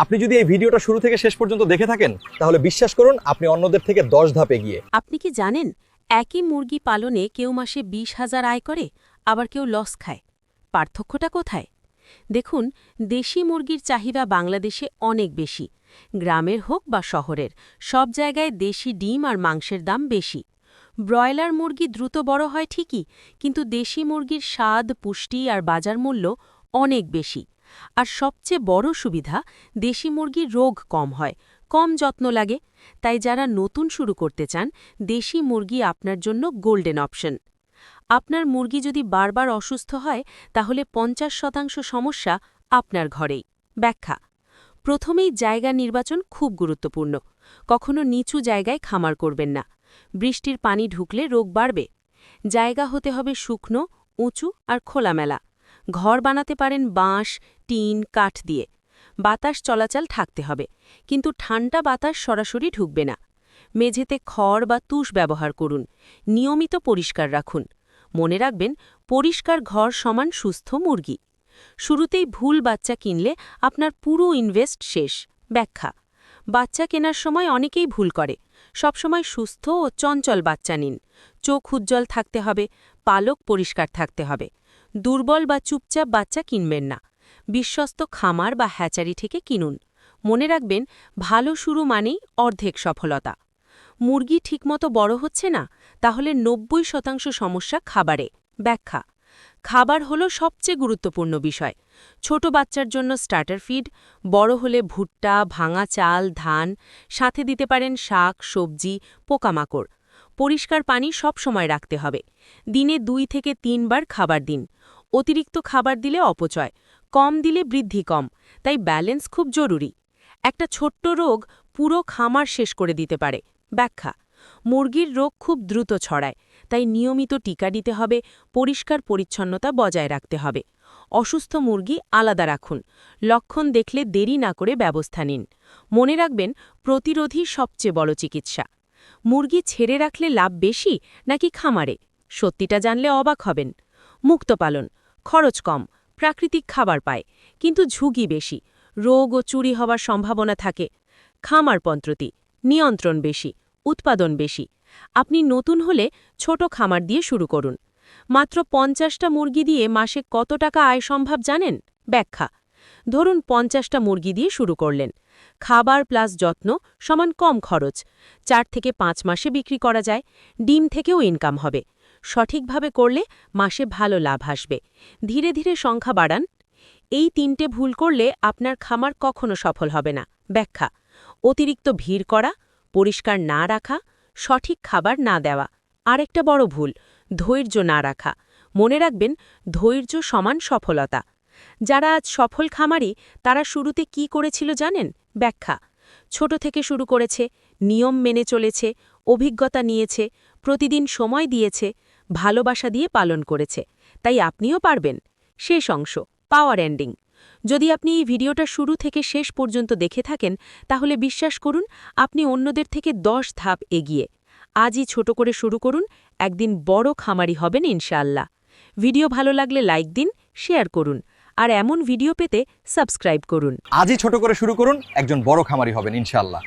আপনি যদি এই ভিডিওটা শুরু থেকে শেষ পর্যন্ত দেখে থাকেন তাহলে বিশ্বাস করুন আপনি অন্যদের থেকে 10 ধাপ এগিয়ে। আপনি কি জানেন একই মুরগি পালনে কেউ মাসে 20,000 আয় করে, আবার কেউ লস খায়? পার্থক্যটা কোথায়? দেখুন, দেশি মুরগির চাহিদা বাংলাদেশে অনেক বেশি। গ্রামের হোক বা শহরের, সব জায়গায় দেশি ডিম আর মাংসের দাম বেশি। ব্রয়লার মুরগি দ্রুত বড় হয় ঠিকই, কিন্তু দেশি মুরগির স্বাদ, পুষ্টি আর বাজার মূল্য অনেক বেশি। আর সবচেয়ে বড় সুবিধা, দেশি মুরগির রোগ কম হয়, কম যত্ন লাগে। তাই যারা নতুন শুরু করতে চান, দেশি মুরগি আপনার জন্য গোল্ডেন অপশন। আপনার মুরগি যদি বারবার অসুস্থ হয়, তাহলে 50% সমস্যা আপনার ঘরেই। ব্যাখ্যা: প্রথমেই জায়গা নির্বাচন খুব গুরুত্বপূর্ণ। কখনো নিচু জায়গায় খামার করবেন না। বৃষ্টির পানি ঢুকলে রোগ বাড়বে। জায়গা হতে হবে শুকনো, উঁচু আর খোলামেলা। ঘর বানাতে পারেন বাঁশ, টিন, কাঠ দিয়ে। বাতাস চলাচল থাকতে হবে, কিন্তু ঠান্ডা বাতাস সরাসরি ঢুকবে না। মেঝেতে খড় বা তুষ ব্যবহার করুন। নিয়মিত পরিষ্কার রাখুন। মনে রাখবেন, পরিষ্কার ঘর সমান সুস্থ মুরগি। শুরুতেই ভুল বাচ্চা কিনলে আপনার পুরো ইনভেস্ট শেষ। ব্যাখ্যা: বাচ্চা কেনার সময় অনেকেই ভুল করে। সবসময় সুস্থ ও চঞ্চল বাচ্চা নিন। চোখ উজ্জ্বল থাকতে হবে, পালক পরিষ্কার থাকতে হবে। দুর্বল বা চুপচাপ বাচ্চা কিনবেন না। বিশ্বস্ত খামার বা হ্যাচারি থেকে কিনুন। মনে রাখবেন, ভালো শুরু মানেই অর্ধেক সফলতা। মুরগি ঠিকমতো বড় হচ্ছে না, তাহলে 90% সমস্যা খাবারে। ব্যাখ্যা: খাবার হলো সবচেয়ে গুরুত্বপূর্ণ বিষয়। ছোট বাচ্চার জন্য স্টার্টার ফিড, বড় হলে ভুট্টা, ভাঙা চাল, ধান, সাথে দিতে পারেন শাক, সবজি, পোকামাকড়। পরিষ্কার পানি সব সময় রাখতে হবে। দিনে 2 থেকে 3 বার খাবার দিন। অতিরিক্ত খাবার দিলে অপচয়, কম দিলে বৃদ্ধি কম। তাই ব্যালেন্স খুব জরুরি। একটা ছোট্ট রোগ পুরো খামার শেষ করে দিতে পারে। ব্যাখ্যা: মুরগির রোগ খুব দ্রুত ছড়ায়, তাই নিয়মিত টিকা দিতে হবে, পরিষ্কার পরিচ্ছন্নতা বজায় রাখতে হবে। অসুস্থ মুরগি আলাদা রাখুন। লক্ষণ দেখলে দেরি না করে ব্যবস্থা নিন। মনে রাখবেন, প্রতিরোধই সবচেয়ে বড় চিকিৎসা। মুরগি ছেড়ে রাখলে লাভ বেশি নাকি খামারে? সত্যিটা জানলে অবাক হবেন। মুক্ত পালন, খরচ কম, প্রাকৃতিক খাবার পায়, কিন্তু ঝুঁকি বেশি। রোগ ও চুরি হওয়ার সম্ভাবনা থাকে। খামার পদ্ধতি, নিয়ন্ত্রণ বেশি, উৎপাদন বেশি। আপনি নতুন হলে ছোট খামার দিয়ে শুরু করুন। মাত্র 50টা মুরগি দিয়ে মাসে কত টাকা আয় সম্ভব জানেন? ব্যাখ্যা: ধরুন 50টা মুরগি দিয়ে শুরু করলেন। খাবার প্লাস যত্ন সমান কম খরচ। 4 থেকে 5 মাসে বিক্রি করা যায়। ডিম থেকেও ইনকাম হবে। সঠিকভাবে করলে মাসে ভালো লাভ আসবে। ধীরে ধীরে সংখ্যা বাড়ান। এই 3টে ভুল করলে আপনার খামার কখনো সফল হবে না। ব্যাখ্যা: অতিরিক্ত ভিড় করা, পরিষ্কার না রাখা, সঠিক খাবার না দেওয়া। আরেকটা বড় ভুল, ধৈর্য না রাখা। মনে রাখবেন, ধৈর্য সমান সফলতা। যারা আজ সফল খামারি, তারা শুরুতে কি করেছিল জানেন? ব্যাখ্যা: ছোট থেকে শুরু করেছে, নিয়ম মেনে চলেছে, অভিজ্ঞতা নিয়েছে, প্রতিদিন সময় দিয়েছে, ভালোবাসা দিয়ে পালন করেছে। তাই আপনিও পারবেন। শেষ অংশ, পাওয়ার এন্ডিং। যদি আপনি এই ভিডিওটা শুরু থেকে শেষ পর্যন্ত দেখে থাকেন, তাহলে বিশ্বাস করুন আপনি অন্যদের থেকে 10 ধাপ এগিয়ে। আজই ছোট করে শুরু করুন, একদিন বড় খামারি হবেন ইনশাআল্লাহ। ভিডিও ভালো লাগলে লাইক দিন, শেয়ার করুন, আর এমন ভিডিও পেতে সাবস্ক্রাইব করুন। আজই ছোট করে শুরু করুন, একজন বড় খামারি হবেন ইনশাআল্লাহ।